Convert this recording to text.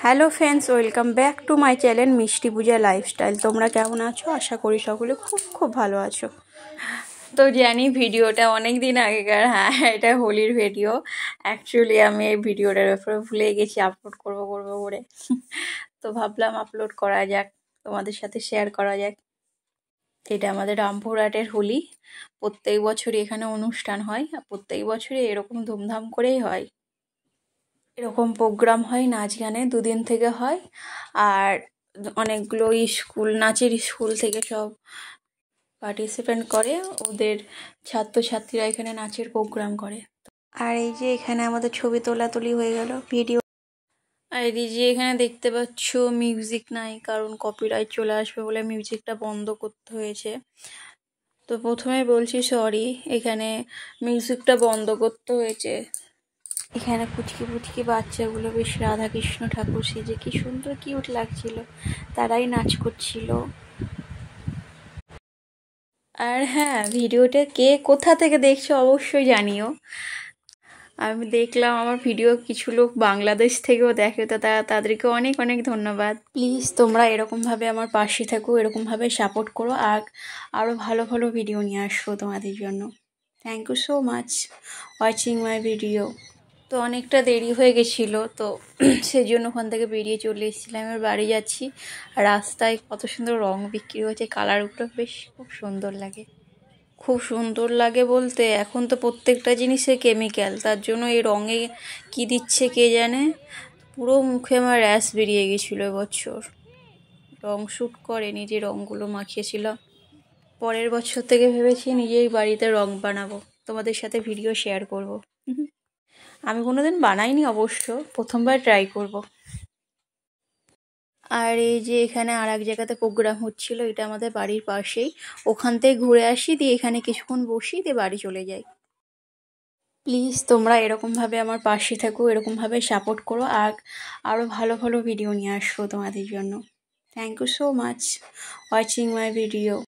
Hello friends, welcome back to my channel মিষ্টি পূজা lifestyle. তোমরা কেমন আছো? আশা করি সকলে খুব খুব ভালো আছো। তো জানি ভিডিওটা অনেক দিন আগেকার, হ্যাঁ এটা হোলির ভিডিও। অ্যাকচুয়ালি আমি এই ভিডিওটার ব্যাপারে ভুলে গেছি আপলোড করবো করে। তো ভাবলাম আপলোড করা যাক, তোমাদের সাথে শেয়ার করা যাক। এটা আমাদের রামপুরহাটের হোলি। প্রত্যেক বছরই এখানে অনুষ্ঠান হয়, আর প্রত্যেক বছরই এরকম ধুমধাম করেই হয়। এরকম প্রোগ্রাম হয়, নাচ গানে দুদিন থেকে হয়। আর অনেকগুলো স্কুল, নাচের স্কুল থেকে সব পার্টিসিপেন্ট করে, ওদের ছাত্রছাত্রীরা এখানে নাচের প্রোগ্রাম করে। আর এই যে এখানে আমাদের ছবি তোলাতুলি হয়ে গেল, ভিডিও। আর এই যে এখানে দেখতে পাচ্ছ মিউজিক নাই, কারণ কপিরাইট চলে আসবে বলে মিউজিকটা বন্ধ করতে হয়েছে। তো প্রথমে বলছি সরি, এখানে মিউজিকটা বন্ধ করতে হয়েছে। এখানে পুচকি পুচকি বাচ্চাগুলো বেশ রাধাকৃষ্ণ ঠাকুর সেজে কি সুন্দর কিউট লাগছিল, তারাই নাচ করছিল। আর হ্যাঁ, ভিডিওটা কে কোথা থেকে দেখছো অবশ্যই জানিও। আমি দেখলাম আমার ভিডিও কিছু লোক বাংলাদেশ থেকেও দেখে, তো তাদেরকে অনেক অনেক ধন্যবাদ। প্লিজ তোমরা এরকমভাবে আমার পাশে থাকো, এরকমভাবে সাপোর্ট করো, আর আরও ভালো ভালো ভিডিও নিয়ে আসবো তোমাদের জন্য। Thank you so much watching my video. তো অনেকটা দেরি হয়ে গেছিলো, তো সেই জন্য ওখান থেকে বেরিয়ে চলে এসেছিলাম। এবার বাড়ি যাচ্ছি। আর রাস্তায় কত সুন্দর রং বিক্রি হয়েছে, কালারগুলো বেশ খুব সুন্দর লাগে। খুব সুন্দর লাগে বলতে, এখন তো প্রত্যেকটা জিনিসে কেমিক্যাল, তার জন্য এই রঙে কি দিচ্ছে কে জানে। পুরো মুখে আমার র্যাশ বেরিয়ে গেছিলো এবছর। রং শ্যুট করে, নিজে রঙগুলো মাখিয়েছিলাম। পরের বছর থেকে ভেবেছি নিজেই বাড়িতে রং বানাবো, তোমাদের সাথে ভিডিও শেয়ার করব। আমি কোনোদিন বানাইনি অবশ্য, প্রথমবার ট্রাই করব। আর এই যে এখানে আর এক জায়গাতে প্রোগ্রাম হচ্ছিল, এটা আমাদের বাড়ির পাশেই। ওখান থেকে ঘুরে আসি, দিয়ে এখানে কিছুক্ষণ বসি, দিয়ে বাড়ি চলে যাই। প্লিজ তোমরা এরকমভাবে আমার পাশে থাকো, এরকমভাবে সাপোর্ট করো, আর আরও ভালো ভালো ভিডিও নিয়ে আসবো তোমাদের জন্য। Thank you so much watching my video.